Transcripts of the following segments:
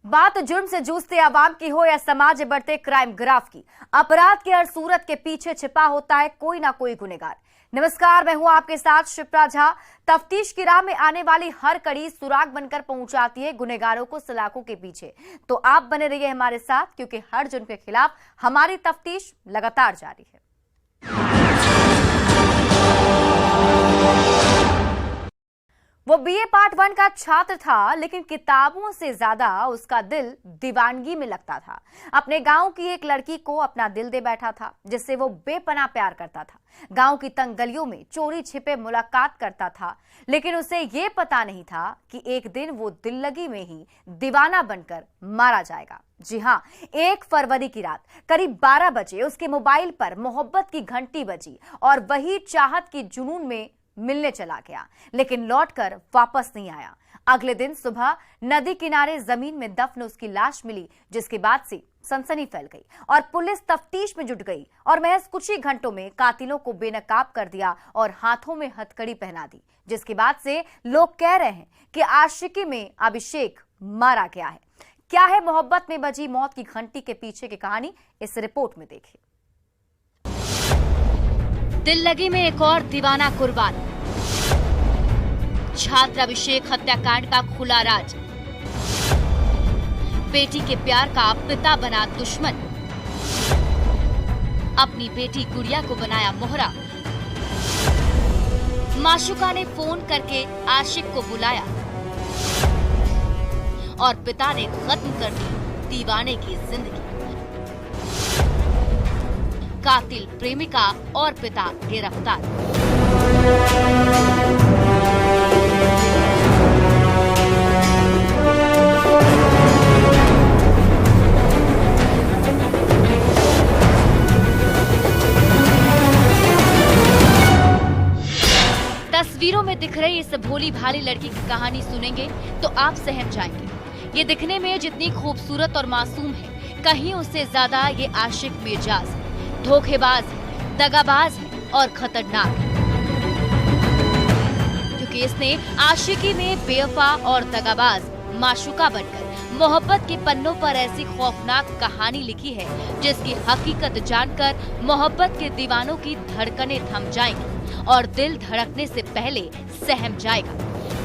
बात जुर्म से जूझते अवाम की हो या समाज में बढ़ते क्राइम ग्राफ की, अपराध की हर सूरत के पीछे छिपा होता है कोई ना कोई गुनहगार। नमस्कार, मैं हूं आपके साथ शिप्रा झा। तफ्तीश की राह में आने वाली हर कड़ी सुराग बनकर पहुंचाती है गुनहगारों को सलाखों के पीछे। तो आप बने रहिए हमारे साथ, क्योंकि हर जुर्म के खिलाफ हमारी तफ्तीश लगातार जारी है। वो बीए पार्ट 1 का छात्र था, लेकिन किताबों से ज्यादा उसका दिल दीवानगी में लगता था। अपने गांव की एक लड़की को अपना दिल दे बैठा था, जिससे वो बेपनाह प्यार करता था। गांव की तंग गलियों में चोरी छिपे मुलाकात करता था, लेकिन उसे ये पता नहीं था कि एक दिन वो दिल लगी में ही दीवाना बनकर मारा जाएगा। जी हाँ, 1 फरवरी की रात करीब 12 बजे उसके मोबाइल पर मोहब्बत की घंटी बजी और वही चाहत की जुनून में मिलने चला गया, लेकिन लौटकर वापस नहीं आया। अगले दिन सुबह नदी किनारे जमीन में दफन उसकी लाश मिली, जिसके बाद से सनसनी फैल गई और पुलिस तफ्तीश में जुट गई और महज कुछ ही घंटों में कातिलों को बेनकाब कर दिया और हाथों में हथकड़ी पहना दी, जिसके बाद से लोग कह रहे हैं कि आशिकी में अभिषेक मारा गया है। क्या है मोहब्बत में बजी मौत की घंटी के पीछे की कहानी, इस रिपोर्ट में देखिए। दिल लगी में एक और दीवाना कुर्बान। छात्र अभिषेक हत्याकांड का खुला राज। बेटी के प्यार का पिता बना दुश्मन। अपनी बेटी गुड़िया को बनाया मोहरा। माशुका ने फोन करके आशिक को बुलाया और पिता ने खत्म कर दी दीवाने की जिंदगी। कातिल, प्रेमिका और पिता गिरफ्तार। तस्वीरों में दिख रही इस भोली भाली लड़की की कहानी सुनेंगे तो आप सहम जाएंगे। ये दिखने में जितनी खूबसूरत और मासूम है, कहीं उससे ज्यादा ये आशिक मिर्जाज है, धोखेबाज है, दगाबाज है और खतरनाक है, क्योंकि इसने आशिकी में बेवफा और दगाबाज माशुका बनकर मोहब्बत के पन्नों पर ऐसी खौफनाक कहानी लिखी है, जिसकी हकीकत जानकर मोहब्बत के दीवानों की धड़कनें थम जाएंगी और दिल धड़कने से पहले सहम जाएगा,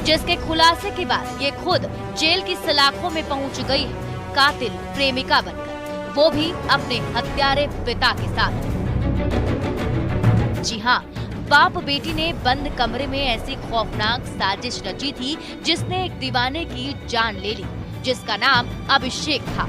जिसके खुलासे के बाद ये खुद जेल की सलाखों में पहुंच गई है, कातिल प्रेमिका बनकर, वो भी अपने हत्यारे पिता के साथ। जी हाँ, बाप बेटी ने बंद कमरे में ऐसी खौफनाक साजिश रची थी, जिसने एक दीवाने की जान ले ली, जिसका नाम अभिषेक था।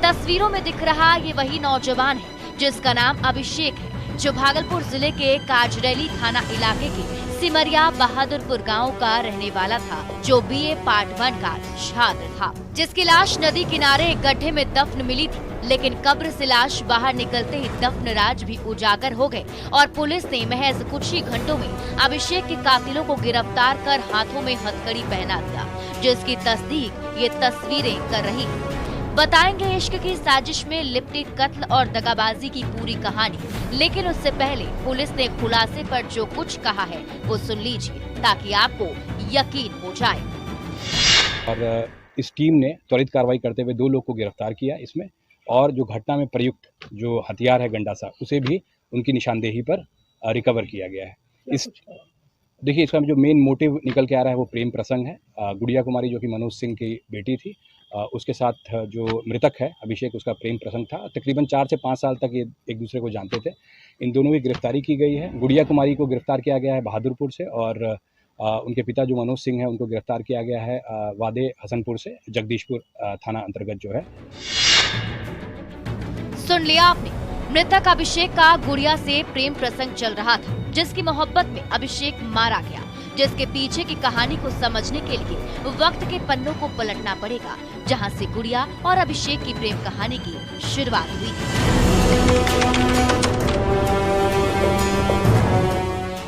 तस्वीरों में दिख रहा ये वही नौजवान है जिसका नाम अभिषेक है, जो भागलपुर जिले के काजरैली थाना इलाके के सिमरिया बहादुरपुर गांव का रहने वाला था, जो बीए पार्ट 1 का छात्र था, जिसकी लाश नदी किनारे एक गड्ढे में दफन मिली थी। लेकिन कब्र से लाश बाहर निकलते ही दफन राज भी उजागर हो गए और पुलिस ने महज कुछ ही घंटों में अभिषेक के कातिलों को गिरफ्तार कर हाथों में हथकड़ी पहना दिया, जिसकी तस्दीक ये तस्वीरें कर रही है। बताएंगे इश्क की साजिश में लिपटी कत्ल और दगाबाजी की पूरी कहानी, लेकिन उससे पहले पुलिस ने खुलासे पर जो कुछ कहा है वो सुन लीजिए, ताकि आपको यकीन हो जाए। और इस टीम ने त्वरित कार्रवाई करते हुए 2 लोग को गिरफ्तार किया इसमें, और जो घटना में प्रयुक्त जो हथियार है गंडासा, उसे भी उनकी निशानदेही पर रिकवर किया गया है। इस देखिए, इसका जो मेन मोटिव निकल के आ रहा है वो प्रेम प्रसंग है। गुड़िया कुमारी जो कि मनोज सिंह की बेटी थी, उसके साथ जो मृतक है अभिषेक, उसका प्रेम प्रसंग था। तकरीबन 4 से 5 साल तक ये एक दूसरे को जानते थे। इन दोनों की गिरफ्तारी की गई है। गुड़िया कुमारी को गिरफ्तार किया गया है बहादुरपुर से, और उनके पिता जो मनोज सिंह है उनको गिरफ्तार किया गया है वादे हसनपुर से, जगदीशपुर थाना अंतर्गत जो है। सुन लिया आपने, मृतक अभिषेक का गुड़िया से प्रेम प्रसंग चल रहा था, जिसकी मोहब्बत में अभिषेक मारा गया, जिसके पीछे की कहानी को समझने के लिए वक्त के पन्नों को पलटना पड़ेगा, जहां से गुड़िया और अभिषेक की प्रेम कहानी की शुरुआत हुई।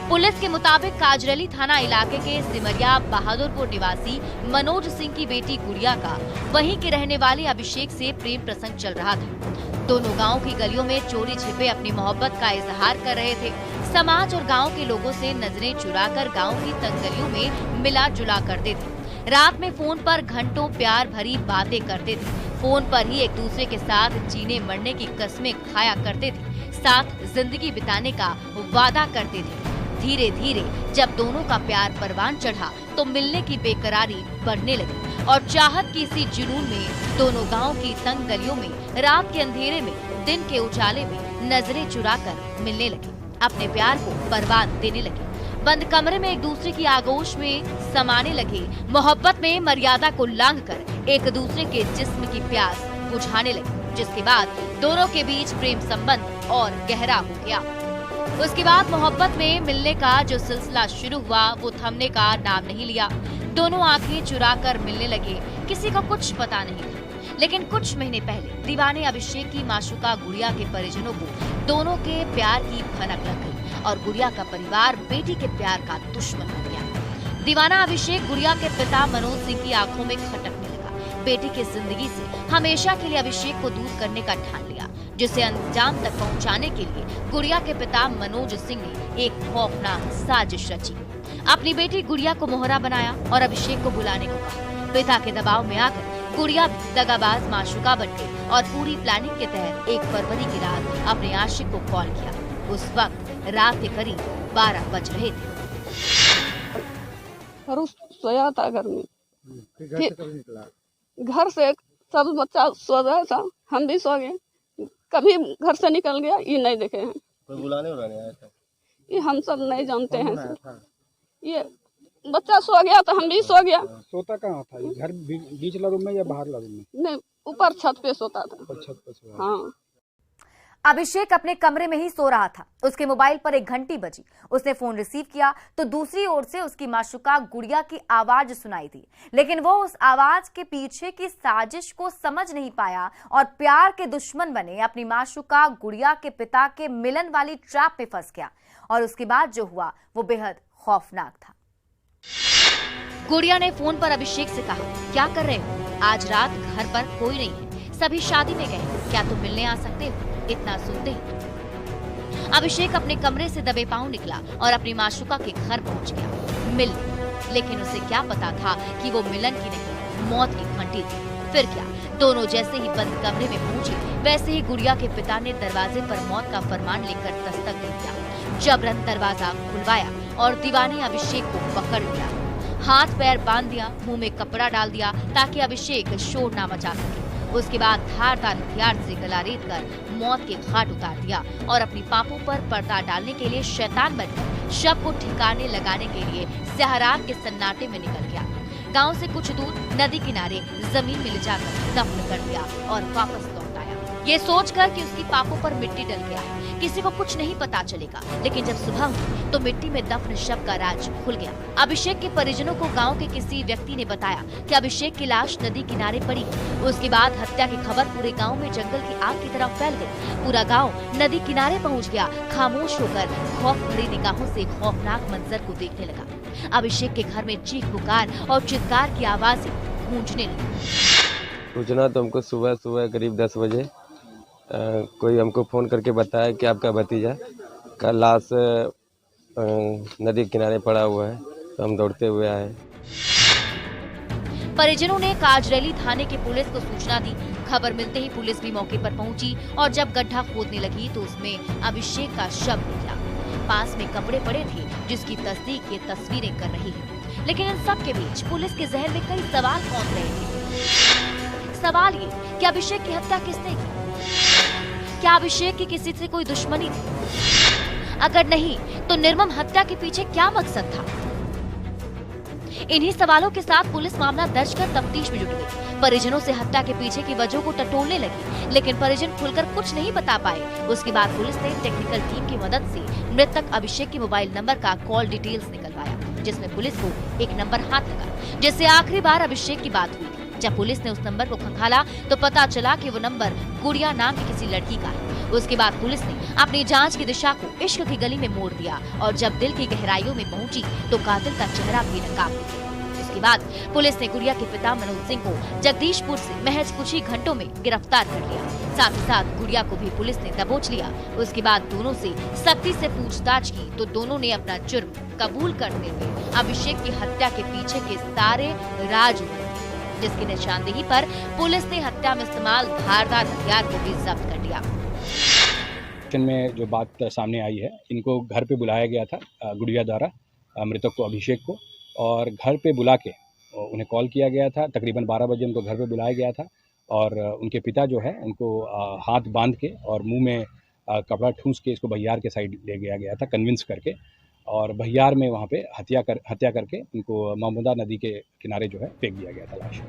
पुलिस के मुताबिक काजरैली थाना इलाके के सिमरिया बहादुरपुर निवासी मनोज सिंह की बेटी गुड़िया का वहीं के रहने वाले अभिषेक से प्रेम प्रसंग चल रहा था। दोनों गांव की गलियों में चोरी छिपे अपनी मोहब्बत का इजहार कर रहे थे। समाज और गांव के लोगों से नजरें चुराकर गांव की तंग गलियों में मिला जुला करते थे। रात में फोन पर घंटों प्यार भरी बातें करते थे। फोन पर ही एक दूसरे के साथ जीने मरने की कस्में खाया करते थे, साथ जिंदगी बिताने का वादा करते थे। धीरे धीरे जब दोनों का प्यार परवान चढ़ा तो मिलने की बेकरारी बढ़ने लगी और चाहत की इसी जुनून में दोनों गांव की तंग गलियों में रात के अंधेरे में दिन के उजाले में नजरें चुराकर मिलने लगे, अपने प्यार को परवान देने लगे। बंद कमरे में एक दूसरे की आगोश में समाने लगे, मोहब्बत में मर्यादा को लांघकर एक दूसरे के जिस्म की प्यास बुझाने लगे, जिसके बाद दोनों के बीच प्रेम संबंध और गहरा हो गया। उसके बाद मोहब्बत में मिलने का जो सिलसिला शुरू हुआ वो थमने का नाम नहीं लिया। दोनों आंखें चुराकर मिलने लगे, किसी को कुछ पता नहीं था। लेकिन कुछ महीने पहले दीवाने अभिषेक की माशूका गुड़िया के परिजनों को दोनों के प्यार की भनक लग गई और गुड़िया का परिवार बेटी के प्यार का दुश्मन बन गया। दीवाना अभिषेक गुड़िया के पिता मनोज सिंह की आंखों में खटकने लगा। बेटी की जिंदगी से हमेशा के लिए अभिषेक को दूर करने का ठान लिया, जिसे अंजाम तक पहुंचाने के लिए गुड़िया के पिता मनोज सिंह ने एक खौफनाक साजिश रची। अपनी बेटी गुड़िया को मोहरा बनाया और अभिषेक को बुलाने को कहा। पिता के दबाव में आकर गुड़िया दगाबाज माशूका बन गई और पूरी प्लानिंग के तहत 1 फरवरी की रात अपने आशिक को कॉल किया। उस वक्त रात के करीब 12 बज रहे थे। और सोया था घर में, घर से सब बच्चा सो रहा था, हम भी सो गए। कभी घर से निकल गया ये नहीं देखे हैं। कोई बुलाने आया था? ये हम सब नहीं जानते हैं सर। ये बच्चा सो गया तो हम भी सो गया। सोता कहाँ था? ये घर बीच वाला रूम में या बाहर वाला रूम में? नहीं, ऊपर छत पे सोता था। छत पे सोता। हाँ। अभिषेक अपने कमरे में ही सो रहा था। उसके मोबाइल पर एक घंटी बजी। उसने फोन रिसीव किया तो दूसरी ओर से उसकी माशूका गुड़िया की आवाज सुनाई दी, लेकिन वो उस आवाज के पीछे की साजिश को समझ नहीं पाया और प्यार के दुश्मन बने अपनी माशूका गुड़िया के पिता के मिलन वाली ट्रैप में फंस गया। और उसके बाद जो हुआ वो बेहद खौफनाक था। गुड़िया ने फोन पर अभिषेक से कहा, क्या कर रहे हो? आज रात घर पर कोई नहीं है, सभी शादी में गए, क्या तुम मिलने आ सकते हो? इतना सुनते ही अभिषेक अपने कमरे से दबे पांव निकला और अपनी माशूका के घर पहुंच गया मिल। लेकिन उसे क्या पता था कि वो मिलन की नहीं, मौत की घंटी थी। फिर क्या, दोनों जैसे ही बंद कमरे में पहुंचे वैसे ही गुड़िया के पिता ने दरवाजे पर मौत का फरमान लेकर दस्तक दे दिया। जबरन दरवाजा खुलवाया और दीवाने अभिषेक को पकड़ लिया, हाथ पैर बांध दिया, मुंह में कपड़ा डाल दिया ताकि अभिषेक शोर ना मचा सके। उसके बाद धारदार हथियार से गला रेत कर मौत के घाट उतार दिया और अपनी पापों पर पर्दा डालने के लिए शैतान बनकर शव को ठिकाने लगाने के लिए सहरात के सन्नाटे में निकल गया। गांव से कुछ दूर नदी किनारे जमीन में ले जाकर दफन कर दिया और वापस लौट आया, ये सोचकर कि उसकी पापों पर मिट्टी डल गया है, किसी को कुछ नहीं पता चलेगा। लेकिन जब सुबह हुई तो मिट्टी में दफन शव का राज खुल गया। अभिषेक के परिजनों को गांव के किसी व्यक्ति ने बताया कि अभिषेक की लाश नदी किनारे पड़ी। उसके बाद हत्या की खबर पूरे गांव में जंगल की आग की तरह फैल गई। पूरा गांव नदी किनारे पहुंच गया, खामोश होकर खौफ भरी निगाहों से खौफनाक मंजर को देखने लगा। अभिषेक के घर में चीख पुकार और चित्कार की आवाजें गूंजने लगी। सूचना तो हमको सुबह करीब 10 बजे कोई हमको फ़ोन करके बताया कि आपका भतीजा का लाश नदी किनारे पड़ा हुआ है, तो हम दौड़ते हुए आए। परिजनों ने काजरेली थाने के पुलिस को सूचना दी। खबर मिलते ही पुलिस भी मौके पर पहुंची और जब गड्ढा खोदने लगी तो उसमें अभिषेक का शव निकला। पास में कपड़े पड़े थे जिसकी तस्दीक ये तस्वीरें कर रही है। लेकिन इन सब के बीच पुलिस के जहन में कई सवाल कौंध रहे थे। सवाल ये कि अभिषेक की हत्या किसने की? क्या अभिषेक की किसी से कोई दुश्मनी थी? अगर नहीं तो निर्मम हत्या के पीछे क्या मकसद था? इन्हीं सवालों के साथ पुलिस मामला दर्ज कर तफ्तीश में जुट गई। परिजनों से हत्या के पीछे की वजहों को टटोलने लगी, लेकिन परिजन खुलकर कुछ नहीं बता पाए। उसके बाद पुलिस ने टेक्निकल टीम की मदद से मृतक अभिषेक के मोबाइल नंबर का कॉल डिटेल्स निकलवाया, जिसमें पुलिस को एक नंबर हाथ लगा जिससे आखिरी बार अभिषेक की बात हुई। जब पुलिस ने उस नंबर को खंगाला तो पता चला कि वो नंबर गुड़िया नाम की किसी लड़की का है। उसके बाद पुलिस ने अपनी जांच की दिशा को इश्क की गली में मोड़ दिया और जब दिल की गहराइयों में पहुंची तो कातिल का चेहरा भी नकाब हो गया। जिसके बाद पुलिस ने गुड़िया के पिता मनोज सिंह को जगदीशपुर से महज कुछ ही घंटों में गिरफ्तार कर लिया। साथ ही साथ गुड़िया को भी पुलिस ने दबोच लिया। उसके बाद दोनों से सख्ती से पूछताछ की तो दोनों ने अपना जुर्म कबूल करते हुए अभिषेक की हत्या के पीछे के सारे राज उगले, जिसकी निशानदेही पर पुलिस ने हत्या में इस्तेमाल धारदार हथियार को भी जब्त कर लिया। में जो बात सामने आई है, इनको घर पे बुलाया गया था गुड़िया द्वारा, मृतक को अभिषेक को, और घर पे बुला के उन्हें कॉल किया गया था। तकरीबन 12 बजे उनको घर पे बुलाया गया था और उनके पिता जो है उनको हाथ बांध के और मुंह में कपड़ा ठूंस के इसको बहियार के साइड ले गया था कन्विंस करके, और बहियार में वहाँ पे हत्या करके उनको ममदा नदी के किनारे जो है फेंक दिया गया था लाश।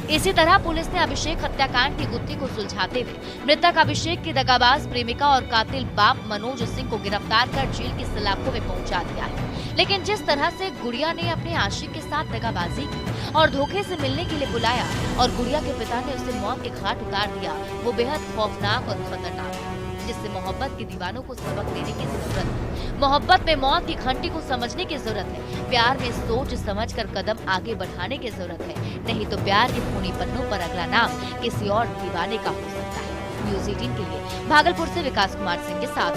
इसी तरह पुलिस ने अभिषेक हत्याकांड की गुत्थी को सुलझाते हुए मृतक अभिषेक की दगाबाज प्रेमिका और कातिल बाप मनोज सिंह को गिरफ्तार कर जेल की सलाखों में पहुंचा दिया है। लेकिन जिस तरह से गुड़िया ने अपने आशिक के साथ दगाबाजी की और धोखे से मिलने के लिए बुलाया और गुड़िया के पिता ने उसे मौत के घाट उतार दिया, वो बेहद खौफनाक और खतरनाक है, जिससे मोहब्बत के दीवानों को सबक लेने की जरूरत है। मोहब्बत में मौत की घंटी को समझने की जरूरत है। प्यार में सोच समझकर कदम आगे बढ़ाने की जरूरत है, नहीं तो प्यार के खूनी पन्नों पर अगला नाम किसी और दीवाने का हो सकता है। न्यूज़ 18 के लिए भागलपुर से विकास कुमार सिंह के साथ।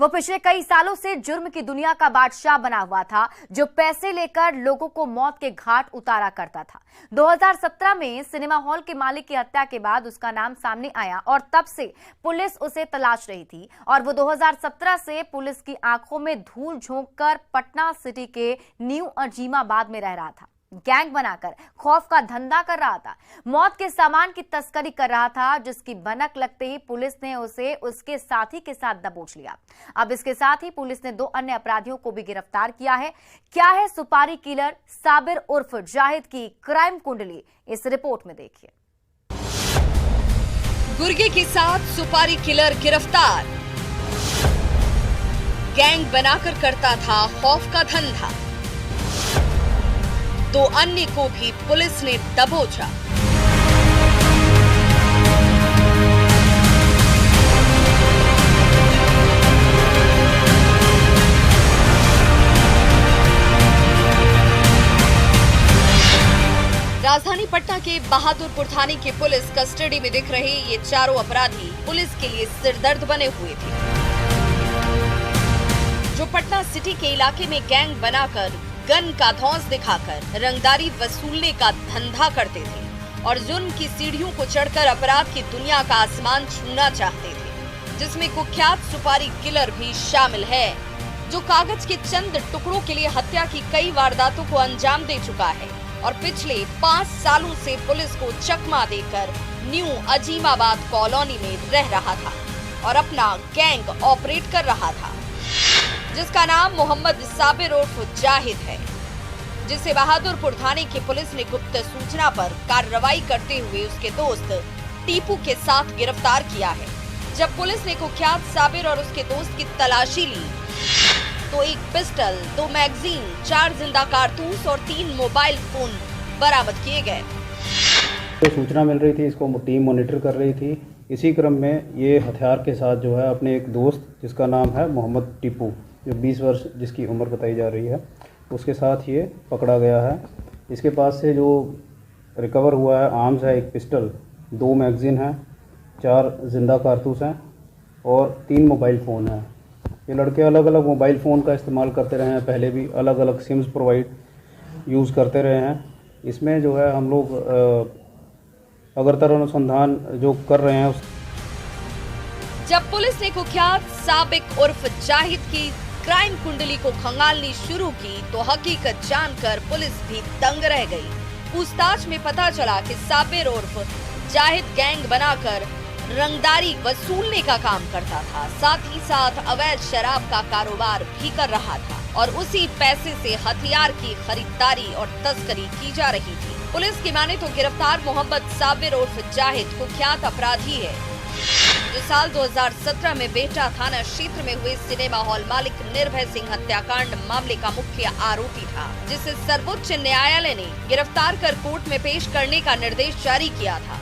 वो पिछले कई सालों से जुर्म की दुनिया का बादशाह बना हुआ था, जो पैसे लेकर लोगों को मौत के घाट उतारा करता था। 2017 में सिनेमा हॉल के मालिक की हत्या के बाद उसका नाम सामने आया और तब से पुलिस उसे तलाश रही थी और वो 2017 से पुलिस की आंखों में धूल झोंककर पटना सिटी के न्यू अजीमाबाद में रह रहा था। गैंग बनाकर खौफ का धंधा कर रहा था, मौत के सामान की तस्करी कर रहा था, जिसकी भनक लगते ही पुलिस ने उसे उसके साथी के साथ दबोच लिया। अब इसके साथ ही पुलिस ने 2 अन्य अपराधियों को भी गिरफ्तार किया है। क्या है सुपारी किलर साबिर उर्फ जाहिद की क्राइम कुंडली, इस रिपोर्ट में देखिए। गुर्गे के साथ सुपारी किलर गिरफ्तार। गैंग बनाकर करता था खौफ का धंधा। 2 अन्य को भी पुलिस ने दबोचा। राजधानी पटना के बहादुरपुर थाने की पुलिस कस्टडी में दिख रहे ये चारों अपराधी पुलिस के लिए सिरदर्द बने हुए थे, जो पटना सिटी के इलाके में गैंग बनाकर गन का धौंस दिखाकर रंगदारी वसूलने का धंधा करते थे और जुर्म की सीढ़ियों को चढ़कर अपराध की दुनिया का आसमान छूना चाहते थे, जिसमें कुख्यात सुपारी किलर भी शामिल है, जो कागज के चंद टुकड़ों के लिए हत्या की कई वारदातों को अंजाम दे चुका है और पिछले 5 सालों से पुलिस को चकमा देकर न्यू अजीमाबाद कॉलोनी में रह रहा था और अपना गैंग ऑपरेट कर रहा था, जिसका नाम मोहम्मद साबिर उर्फ जाहिद है, जिसे बहादुरपुर थाने की पुलिस ने गुप्त सूचना पर कार्रवाई करते हुए उसके दोस्त टीपू के साथ गिरफ्तार किया है। जब पुलिस ने कुख्यात साबिर और उसके दोस्त की तलाशी ली तो 1 पिस्टल, 2 मैगजीन, 4 जिंदा कारतूस और 3 मोबाइल फोन बरामद किए गए। तो सूचना मिल रही थी, इसको टीम मॉनिटर कर रही थी। इसी क्रम में ये हथियार के साथ जो है अपने एक दोस्त, जिसका नाम है मोहम्मद टीपू, जो 20 वर्ष जिसकी उम्र बताई जा रही है, उसके साथ ये पकड़ा गया है। इसके पास से जो रिकवर हुआ है आर्म्स है 1 पिस्टल, 2 मैगजीन हैं, 4 जिंदा कारतूस हैं और 3 मोबाइल फ़ोन हैं। ये लड़के अलग अलग मोबाइल फ़ोन का इस्तेमाल करते रहे हैं, पहले भी अलग अलग सिम्स प्रोवाइड यूज़ करते रहे हैं। इसमें जो है हम लोग अगरतला अनुसंधान जो कर रहे हैं। जब पुलिस ने कुख्यात साबिक उर्फ जाहिद की क्राइम कुंडली को खंगालनी शुरू की तो हकीकत जानकर पुलिस भी दंग रह गई। पूछताछ में पता चला कि साबिर उर्फ जाहिद गैंग बनाकर रंगदारी वसूलने का काम करता था, साथ ही साथ अवैध शराब का कारोबार भी कर रहा था और उसी पैसे से हथियार की खरीदारी और तस्करी की जा रही थी। पुलिस की माने तो गिरफ्तार मोहम्मद साबिर उर्फ जाहिद कुख्यात अपराधी है, जो साल 2017 में बेहटा थाना क्षेत्र में हुए सिनेमा हॉल मालिक निर्भय सिंह हत्याकांड मामले का मुख्य आरोपी था, जिसे सर्वोच्च न्यायालय ने गिरफ्तार कर कोर्ट में पेश करने का निर्देश जारी किया था।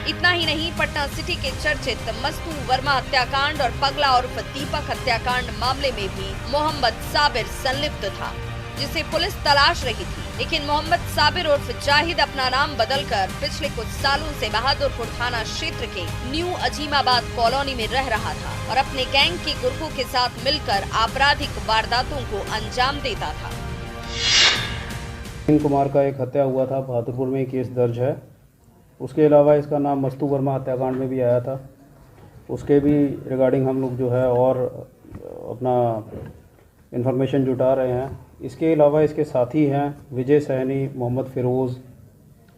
इतना ही नहीं, पटना सिटी के चर्चित मस्तू वर्मा हत्याकांड और पगला उर्फ दीपक हत्याकांड मामले में भी मोहम्मद साबिर संलिप्त था, जिसे पुलिस तलाश रही थी। लेकिन मोहम्मद साबिर उर्फ जाहिद अपना नाम बदलकर पिछले कुछ सालों से बहादुरपुर थाना क्षेत्र के न्यू अजीमाबाद कॉलोनी में रह रहा था और अपने गैंग के गुर्गों के साथ मिलकर आपराधिक वारदातों को अंजाम देता था। कुमार का एक हत्या हुआ था, बहादुरपुर में केस दर्ज है। उसके अलावा इसका नाम मस्तू वर्मा हत्याकांड में भी आया था, उसके भी रिगार्डिंग हम लोग जो है और अपना इन्फॉर्मेशन जुटा रहे हैं। इसके अलावा इसके साथी हैं विजय सैनी, मोहम्मद फिरोज़,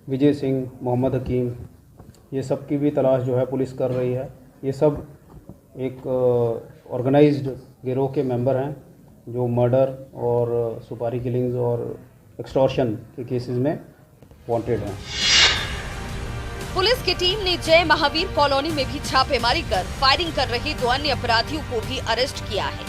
विजय सिंह, मोहम्मद हकीम, ये सब की भी तलाश जो है पुलिस कर रही है। ये सब एक ऑर्गेनाइज्ड गिरोह के मेंबर हैं जो मर्डर और सुपारी किलिंग्स और एक्सटॉर्शन के केसेस में वांटेड हैं। पुलिस की टीम ने जय महावीर कॉलोनी में भी छापेमारी कर फायरिंग कर रहे 2 अन्य अपराधियों को भी अरेस्ट किया है,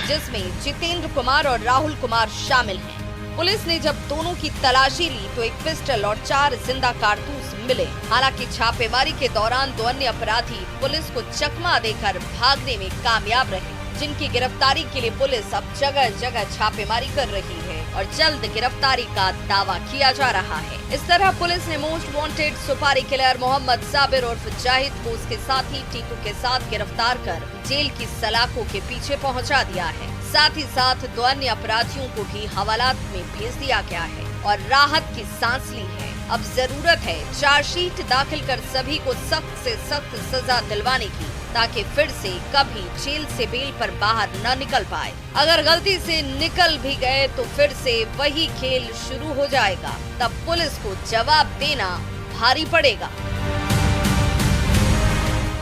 जिसमें जितेंद्र कुमार और राहुल कुमार शामिल हैं। पुलिस ने जब दोनों की तलाशी ली तो एक पिस्टल और 4 जिंदा कारतूस मिले। हालांकि छापेमारी के दौरान 2 अन्य अपराधी पुलिस को चकमा देकर भागने में कामयाब रहे, जिनकी गिरफ्तारी के लिए पुलिस अब जगह जगह छापेमारी कर रही है और जल्द गिरफ्तारी का दावा किया जा रहा है। इस तरह पुलिस ने मोस्ट वांटेड सुपारी किलर मोहम्मद साबिर उर्फ जाहिद को उसके साथी टीकू के साथ गिरफ्तार कर जेल की सलाखों के पीछे पहुंचा दिया है। साथ ही साथ 2 अन्य अपराधियों को भी हवालात में भेज दिया गया है और राहत की सांस ली है। अब जरूरत है चार्जशीट दाखिल कर सभी को सख्त से सख्त सजा दिलवाने की, ताकि फिर से कभी जेल से बेल पर बाहर न निकल पाए। अगर गलती से निकल भी गए तो फिर से वही खेल शुरू हो जाएगा, तब पुलिस को जवाब देना भारी पड़ेगा।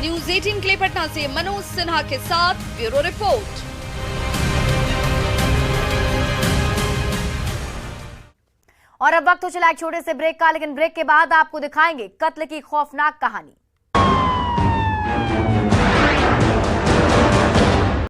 न्यूज़ 18 के लिए पटना से मनोज सिन्हा के साथ ब्यूरो रिपोर्ट। और अब वक्त हो चला एक छोटे से ब्रेक का, लेकिन ब्रेक के बाद आपको दिखाएंगे कत्ल की खौफनाक कहानी।